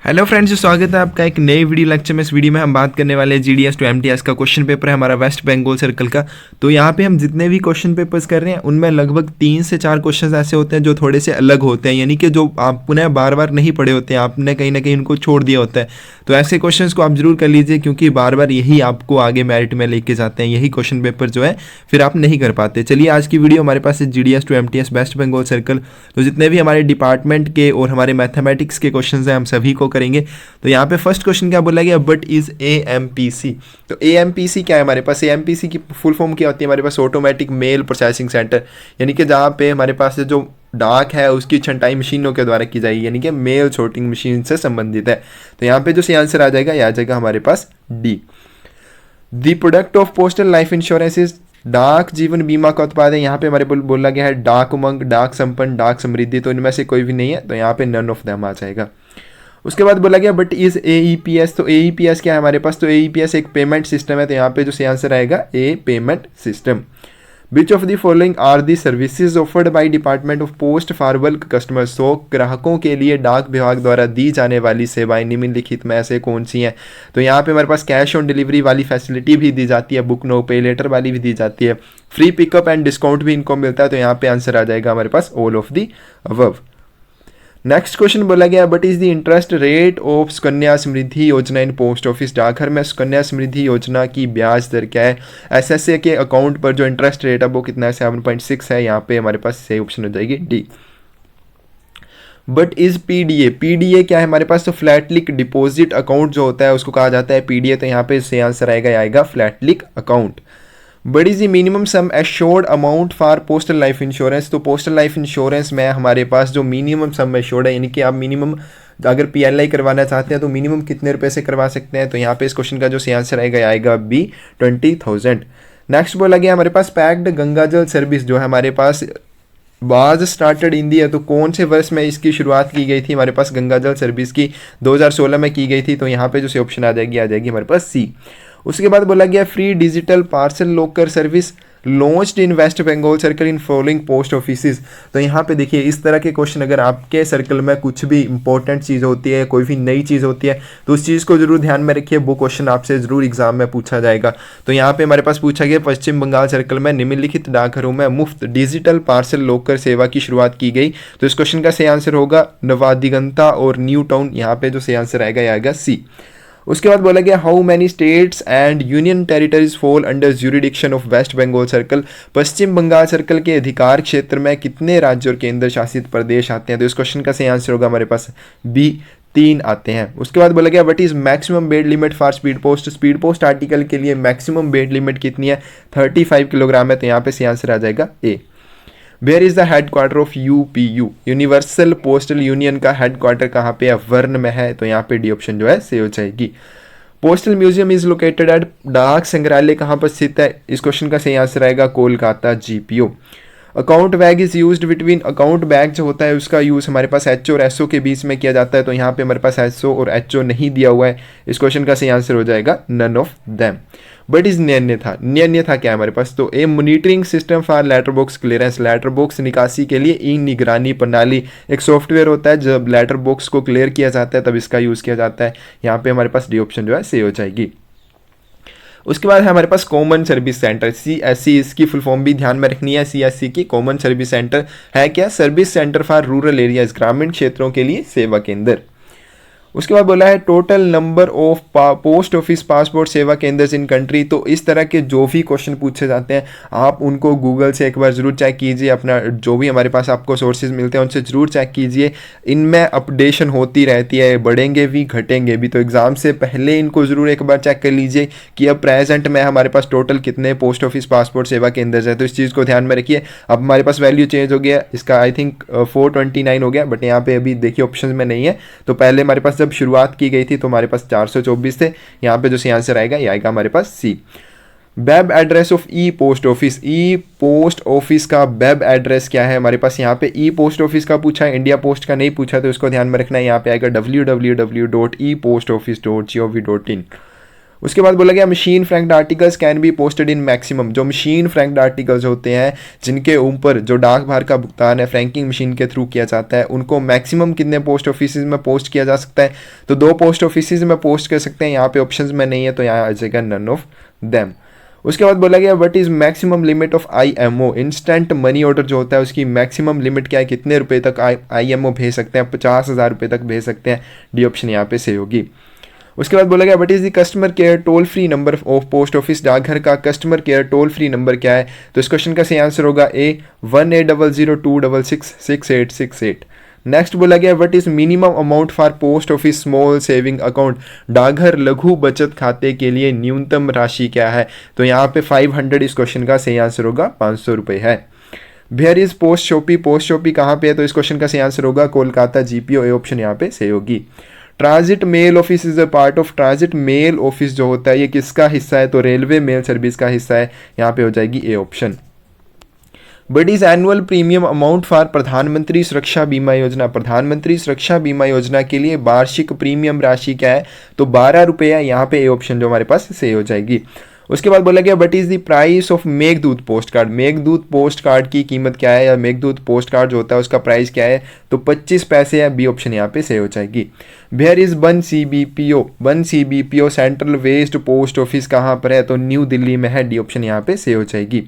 Hello friends, स्वागत है आपका एक नई वीडियो लेक्चर में। इस वीडियो में हम बात करने वाले हैं जीडीएस टू एमटीएस का क्वेश्चन पेपर है हमारा वेस्ट बंगाल सर्कल का। तो यहाँ पे हम जितने भी क्वेश्चन पेपर्स कर रहे हैं उनमें लगभग 3 से 4 क्वेश्चन ऐसे होते हैं जो थोड़े से अलग होते हैं, यानी कि जो आप पुनः बार बार नहीं पढ़े होते हैं, आपने कहीं ना कहीं उनको छोड़ दिया होता है। तो ऐसे क्वेश्चन को आप जरूर कर लीजिए, क्योंकि बार बार यही आपको आगे मेरिट में लेके जाते हैं, यही क्वेश्चन पेपर जो है फिर आप नहीं कर पाते। चलिए आज की वीडियो हमारे पास है GDS to MTS West Bengal circle. तो जितने भी हमारे डिपार्टमेंट के और हमारे मैथमेटिक्स के क्वेश्चन हैं हम सभी को करेंगे। तो यहाँ पे फर्स्ट क्वेश्चन क्या बोला गया, बट इज एएमपीसी। तो एएमपीसी क्या है हमारे पास? एएमपीसी की फुल फॉर्म क्या होती है हमारे पास? ऑटोमेटिक मेल प्रोसेसिंग सेंटर, यानी कि जहाँ पे हमारे पास जो डाक है उसकी छंटाई मशीनों के द्वारा की जाएगी, यानी कि मेल सॉर्टिंग मशीन से संबंधित है। तो यहाँ पे जो सही आंसर आ जाएगा यह आ जाएगा हमारे पास D. The product of postal life insurance is, डाक जीवन बीमा का उत्पाद है। यहाँ पे हमारे बोला गया है डाक उमंग, डाक संपन्न, डाक समृद्धि। तो इनमें से कोई भी नहीं है, तो यहाँ पे नन ऑफ देम आ जाएगा। उसके बाद बोला गया बट इज एईपीएस। तो एईपीएस क्या है हमारे पास? तो एईपीएस एक पेमेंट सिस्टम है। तो यहाँ पे जो सही आंसर आएगा A, payment system. Which of the following are the services offered by department of post for bulk customers. तो ग्राहकों के लिए डाक विभाग द्वारा दी जाने वाली सेवाएं निम्नलिखित में से कौन सी हैं? तो यहाँ पे हमारे पास कैश ऑन डिलीवरी वाली फैसिलिटी भी दी जाती है, बुक नो पे लेटर वाली भी दी जाती है, फ्री पिकअप एंड डिस्काउंट भी इनको मिलता है। तो यहाँ पे आंसर आ जाएगा हमारे पास all of the above. Next question बोला गया what is the interest rate of Sukanya Samriddhi Yojana in post office. डाकघर में सुकन्या समृद्धि योजना की ब्याज दर क्या है? एसएसए के अकाउंट पर जो इंटरेस्ट रेट है वो कितना है? 7.6 है। यहाँ पे हमारे पास सही ऑप्शन हो जाएगी D. But is PDA. PDA क्या है हमारे पास? तो फ्लैट लिक डिपॉजिट अकाउंट जो होता है उसको कहा जाता है पीडीए। तो यहाँ पे सही आंसर आएगा फ्लैट लिक account. But is the minimum sum assured amount for postal life insurance. तो पोस्टल लाइफ इंश्योरेंस में हमारे पास जो मिनिमम सम एश्योर्ड है, यानी कि आप मिनिमम अगर पीएलआई करवाना चाहते हैं तो मिनिमम कितने रुपए से करवा सकते हैं? तो यहाँ पे इस क्वेश्चन का जो सही आंसर आएगा बी, 20,000। नेक्स्ट बोला गया हमारे पास पैक्ड गंगा जल सर्विस जो है हमारे पास वाज स्टार्टेड इन दी। तो कौन से वर्ष में इसकी शुरुआत की गई थी हमारे पास गंगा जल सर्विस की? 2016 में की गई थी। तो यहाँ पे जो सही ऑप्शन आ जाएगी हमारे पास सी। उसके बाद बोला गया free digital parcel locker service launched in West Bengal circle in following post offices. तो यहाँ पे देखिए इस तरह के क्वेश्चन अगर आपके सर्कल में कुछ भी इंपॉर्टेंट चीज़ होती है, कोई भी नई चीज़ होती है, तो उस चीज़ को जरूर ध्यान में रखिए, वो क्वेश्चन आपसे जरूर एग्जाम में पूछा जाएगा। तो यहाँ पे हमारे पास पूछा गया पश्चिम बंगाल सर्कल में निम्नलिखित डाकघरों में मुफ्त डिजिटल पार्सल लॉकर सेवा की शुरुआत की गई। तो इस क्वेश्चन का सही आंसर होगा नवादिगंता और न्यू टाउन। यहाँ पे जो सही आंसर आएगा सी। उसके बाद बोला गया how many states and union territories fall under jurisdiction of West Bengal circle. Paschim Bengal circle के अधिकार क्षेत्र में कितने राज्य और केंद्र शासित प्रदेश आते हैं? तो इस क्वेश्चन का सही आंसर होगा हमारे पास बी, 3 आते हैं। उसके बाद बोला गया what is maximum bed limit for speed post. Speed post article के लिए मैक्सिमम बेड लिमिट कितनी है? 35 किलोग्राम है। तो यहाँ पे सही आंसर आ जाएगा A. Where is the headquarter of UPU. Universal postal union का हेडक्वार्टर कहाँ पे है? वर्ण में है। तो यहाँ पे डी ऑप्शन जो है सही हो जाएगी। Postal museum is located at, डाक संग्रहालय कहाँ पर स्थित है? इस क्वेश्चन का सही आंसर आएगा Kolkata, GPO. Account bag is used between. Account bag जो होता है उसका यूज हमारे पास एचओ और एसओ के बीच में किया जाता है। तो यहाँ पे हमारे पास एसओ और एचओ नहीं दिया हुआ है। इस क्वेश्चन का सही आंसर हो जाएगा none of them. What is न्यन्यथा क्या है हमारे पास? तो a monitoring system for letter box clearance. Letter box निकासी के लिए ई निगरानी प्रणाली एक सॉफ्टवेयर होता है, जब लेटर बॉक्स को क्लियर किया जाता है तब इसका यूज किया जाता है। यहाँ पे हमारे पास डी ऑप्शन जो है सही हो जाएगी। उसके बाद है हमारे पास कॉमन सर्विस सेंटर, सीएससी। इसकी फुल फॉर्म भी ध्यान में रखनी है। सीएससी की कॉमन सर्विस सेंटर है क्या? Service centre for rural areas, ग्रामीण क्षेत्रों के लिए सेवा केंद्र। उसके बाद बोला है total number of post office passport सेवा केंद्र इन कंट्री। तो इस तरह के जो भी क्वेश्चन पूछे जाते हैं आप उनको गूगल से एक बार जरूर चेक कीजिए, अपना जो भी हमारे पास आपको सोर्सेज मिलते हैं उनसे जरूर चेक कीजिए। इनमें अपडेशन होती रहती है, बढ़ेंगे भी घटेंगे भी। तो एग्जाम से पहले इनको जरूर एक बार चेक कर लीजिए कि अब प्रेजेंट में हमारे पास टोटल कितने पोस्ट ऑफिस पासपोर्ट सेवा केंद्र है। तो इस चीज़ को ध्यान में रखिए। अब हमारे पास वैल्यू चेंज हो गया, इसका आई थिंक 429 हो गया, बट यहाँ पे अभी देखिए ऑप्शन में नहीं है। तो पहले हमारे पास जब शुरुआत की गई थी तो हमारे पास 424 थे। यहाँ पे जो सही आंसर आएगा हमारे पास C. Web address of e post office. E post office का वेब एड्रेस क्या है हमारे पास? यहाँ पे ई पोस्ट ऑफिस का पूछा है, इंडिया पोस्ट का नहीं पूछा, तो इसको ध्यान में रखना है। यहाँ पे आएगा www.epostoffice.gov.in। उसके बाद बोला गया machine franked articles can be posted in maximum. जो मशीन फ्रैंक्ड आर्टिकल्स होते हैं जिनके ऊपर जो डाक भार का भुगतान है फ्रैंकिंग मशीन के थ्रू किया जाता है, उनको मैक्सिमम कितने पोस्ट ऑफिस में पोस्ट किया जा सकता है? तो 2 पोस्ट ऑफिस में पोस्ट कर सकते हैं। यहाँ पे ऑप्शंस में नहीं है तो यहाँ आ जाएगा नन ऑफ देम। उसके बाद बोला गया what is maximum limit of IMO। Instant money order जो होता है उसकी मैक्सिमम लिमिट क्या है, कितने रुपए तक IMO भेज सकते हैं? 50,000 रुपये तक भेज सकते हैं। डी ऑप्शन यहाँ पे सही होगी। उसके बाद बोला गया what is the customer care toll free number of post office. डाकघर का customer care toll free number क्या है? तो इस क्वेश्चन का सही आंसर होगा A 180026666868। नेक्स्ट बोला गया what is minimum amount for post office small saving account. डाकघर लघु बचत खाते के लिए न्यूनतम राशि क्या है? तो यहाँ पे 500 इस क्वेश्चन का सही आंसर होगा, 500 रुपये है। Where is post shoppe. Post shoppe कहाँ पे है? तो इस क्वेश्चन का सही आंसर होगा कोलकाता GPO। ए ऑप्शन यहाँ पे सही होगी। Transit mail office is a part of. Transit mail office जो होता है ये किसका हिस्सा है? तो रेलवे मेल सर्विस का हिस्सा है। यहाँ पे हो जाएगी A option. But is annual premium amount for प्रधानमंत्री सुरक्षा बीमा योजना। प्रधानमंत्री सुरक्षा बीमा योजना के लिए वार्षिक प्रीमियम राशि क्या है? तो 12 रुपये है। यहाँ पे ए ऑप्शन जो हमारे पास सही हो जाएगी। उसके बाद बोला गया what is the price of Meghdoot post card. Meghdoot post card की कीमत क्या है, या मेघदूत पोस्ट कार्ड जो होता है उसका प्राइस क्या है? तो 25 पैसे है। बी ऑप्शन यहाँ पे सही हो जाएगी। वेयर इज बन CBPO। बन CBPO central west post office कहाँ पर है? तो न्यू दिल्ली में है। डी ऑप्शन यहाँ पे सही हो जाएगी।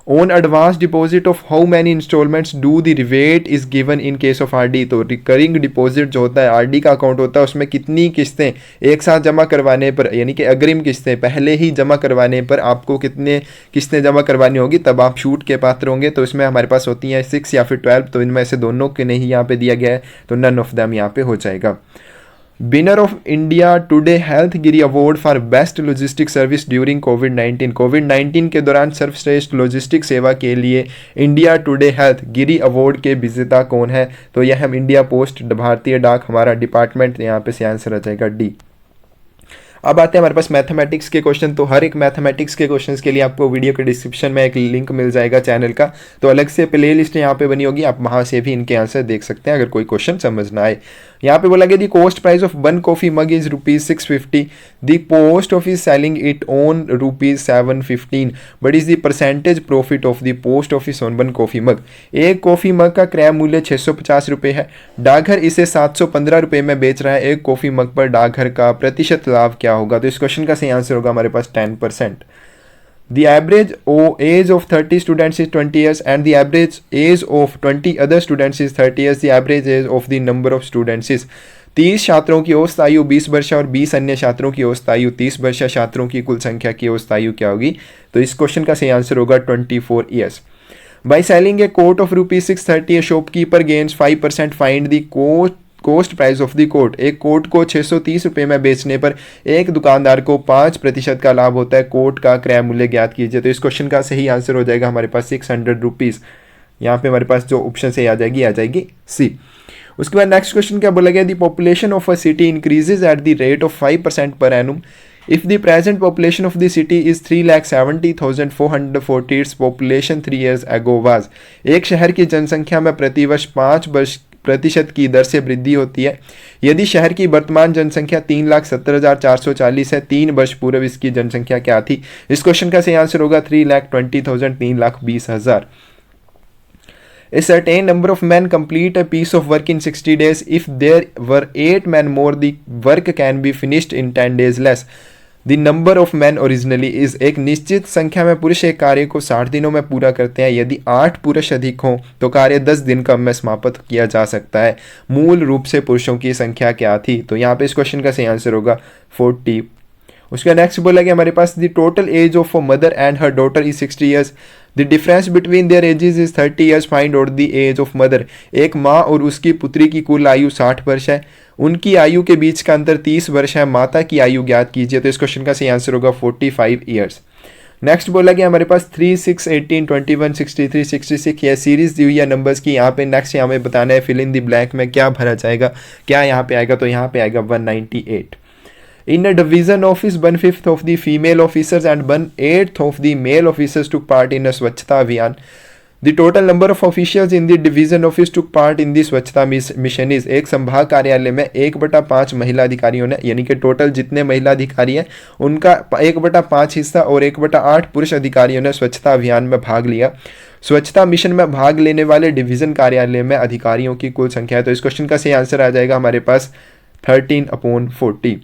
On advance deposit of how many instalments do the rebate is given in case of RD। तो रिकरिंग डिपॉजिट जो होता है RD का अकाउंट होता है उसमें कितनी किस्तें एक साथ जमा करवाने पर, यानी कि अग्रिम किस्तें पहले ही जमा करवाने पर आपको कितने किस्तें जमा करवानी होगी तब आप छूट के पात्र होंगे? तो इसमें हमारे पास होती हैं 6 या फिर 12। तो इनमें से दोनों के नहीं यहाँ पे दिया गया है तो नन ऑफ देम यहाँ पे हो जाएगा। Winner of India today health Giri award for best logistic service during कोविड-19। कोविड-19 के दौरान सर्वश्रेष्ठ लॉजिस्टिक सेवा के लिए इंडिया टुडे हेल्थ गिरी अवार्ड के विजेता कौन है? तो यह हम इंडिया पोस्ट भारतीय डाक हमारा डिपार्टमेंट, यहाँ पे से आंसर आ जाएगा डी। अब आते हैं हमारे पास मैथमेटिक्स के क्वेश्चन। तो हर एक मैथमेटिक्स के क्वेश्चंस के लिए आपको वीडियो के डिस्क्रिप्शन में एक लिंक मिल जाएगा चैनल का, तो अलग से प्ले लिस्ट यहाँ पे बनी होगी, आप वहाँ से भी इनके आंसर देख सकते हैं अगर कोई क्वेश्चन समझ ना आए। यहाँ पे बोला गया दी cost price of 1 coffee mug is ₹650। The post office selling it on ₹715। But is the percentage profit of the post office on 1 coffee mug. एक कॉफी मग का क्रय मूल्य 650 रुपये है, डाकघर इसे 715 रुपये में बेच रहा है। एक कॉफी मग पर डाकघर का प्रतिशत लाभ क्या होगा? तो इस क्वेश्चन का सही आंसर होगा हमारे पास 10%। The average age of 30 students is 20 years and the average age of 20 other students is 30 years. The average age of the number of students is 30 छात्रों की औसत आयु 20 वर्ष और 20 अन्य छात्रों की औसत आयु 30 वर्ष। छात्रों की कुल संख्या की औसत आयु क्या होगी? तो इस क्वेश्चन का सही आंसर होगा 24 years. By selling a coat of ₹630, a shopkeeper gains 5%. Find the cost price of the coat. एक कोट को 630 रुपये में बेचने पर एक दुकानदार को 5% का लाभ होता है। कोट का क्रय मूल्य ज्ञात कीजिए। तो इस क्वेश्चन का सही आंसर हो जाएगा हमारे पास 600 रुपीज़। यहाँ पे हमारे पास जो ऑप्शन से आ जाएगी सी। उसके बाद नेक्स्ट क्वेश्चन क्या बोला गया? The population of a city increases at the rate of 5% per annum if the present population of the city is 3,70,440। Its population 3 years ago was। एक शहर की जनसंख्या में प्रतिवर्ष 5% की दर से वृद्धि होती है। यदि शहर की वर्तमान जनसंख्या 3,70,440 है, 3 वर्ष पूर्व इसकी जनसंख्या क्या थी? इस क्वेश्चन का सही आंसर होगा 3,20,000, 3,20,000। A certain number of men complete a piece of work in 60 days. If there were 8 men more, the work can be finished in 10 days less. The number of men originally is। एक निश्चित संख्या में पुरुष एक कार्य को 60 दिनों में पूरा करते हैं। यदि 8 पुरुष अधिक हों तो कार्य 10 दिन कम में समाप्त किया जा सकता है। मूल रूप से पुरुषों की संख्या क्या थी? तो यहाँ पे इस क्वेश्चन का सही आंसर होगा 40। उसका नेक्स्ट बोला कि हमारे पास the total age of a mother and her daughter is 60 years। The difference between their ages is 30 years। Find out the age of mother. एक माँ और उसकी पुत्री की कुल आयु 60 वर्ष है, उनकी आयु के बीच का अंतर 30 वर्ष है। माता की आयु ज्ञात कीजिए। तो इस क्वेश्चन का सही आंसर होगा 45 years। नेक्स्ट बोला कि हमारे पास 3, 6, 18, 21, 63, 66 यह सीरीज दी हुई है नंबर्स की। यहाँ पे नेक्स्ट हमें बताना है फिल इन द ब्लैंक में क्या भरा जाएगा, क्या यहाँ पे आएगा? तो यहाँ पे आएगा 198। In a division office, 1/5 of the female officers and 1/8 of the male officers took part in a Swachhta Abhiyan. The total number of officials in the division office took part in the Swachhta mission is, एक संभाग कार्यालय में 1/5 महिला अधिकारियों ने, यानी कि total जितने महिला अधिकारी हैं उनका 1/5 हिस्सा और 1/8 पुरुष अधिकारियों ने स्वच्छता अभियान में भाग लिया। स्वच्छता मिशन में भाग लेने वाले डिवीजन कार्यालय में अधिकारियों की कुल संख्या है। तो इस क्वेश्चन का सही आंसर आ जाएगा हमारे पास 13/40।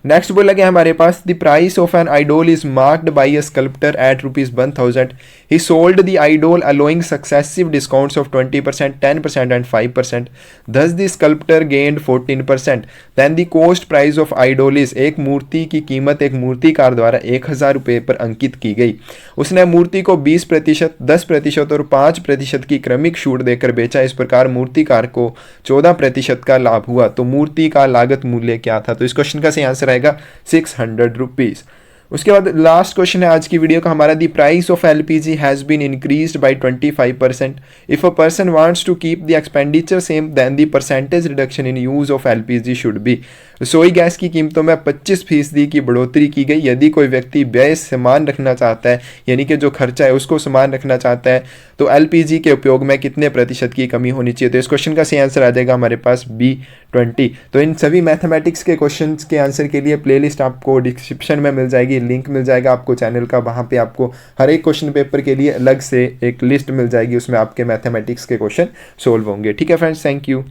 नेक्स्ट बोला गया हमारे पास the price of an idol is marked by a sculptor at ₹1000। He sold the idol allowing successive discounts of 20%, 10% and 5%। thus the sculptor gained 14%। Then the cost price of idol is, एक मूर्ति की कीमत एक मूर्तिकार द्वारा 1000 रुपये पर अंकित की गई। उसने मूर्ति को 20%, 10% और 5% की क्रमिक छूट देकर बेचा। इस प्रकार मूर्तिकार को 14% का लाभ हुआ। तो मूर्ति का लागत मूल्य क्या था? तो इस क्वेश्चन का सही आंसर आएगा 600 रुपीज। उसके बाद लास्ट क्वेश्चन है आज की वीडियो का हमारा, the price of LPG has been increased by 25%। If a person wants to keep the expenditure same then the percentage reduction in use of LPG should be. रसोई gas की कीमतों में 25% की बढ़ोतरी की गई। यदि कोई व्यक्ति व्यय समान रखना चाहता है, यानी कि जो खर्चा है उसको समान रखना चाहता है, तो एलपीजी के उपयोग में कितने प्रतिशत की कमी होनी चाहिए? तो इस क्वेश्चन का सही आंसर आ जाएगा हमारे पास B20। तो इन सभी मैथमेटिक्स के क्वेश्चन के आंसर के लिए प्लेलिस्ट आपको डिस्क्रिप्शन में मिल जाएगी, लिंक मिल जाएगा आपको चैनल का। वहाँ पे आपको हर एक क्वेश्चन पेपर के लिए अलग से एक लिस्ट मिल जाएगी, उसमें आपके मैथमेटिक्स के क्वेश्चन सोल्व होंगे। ठीक है फ्रेंड्स, थैंक यू।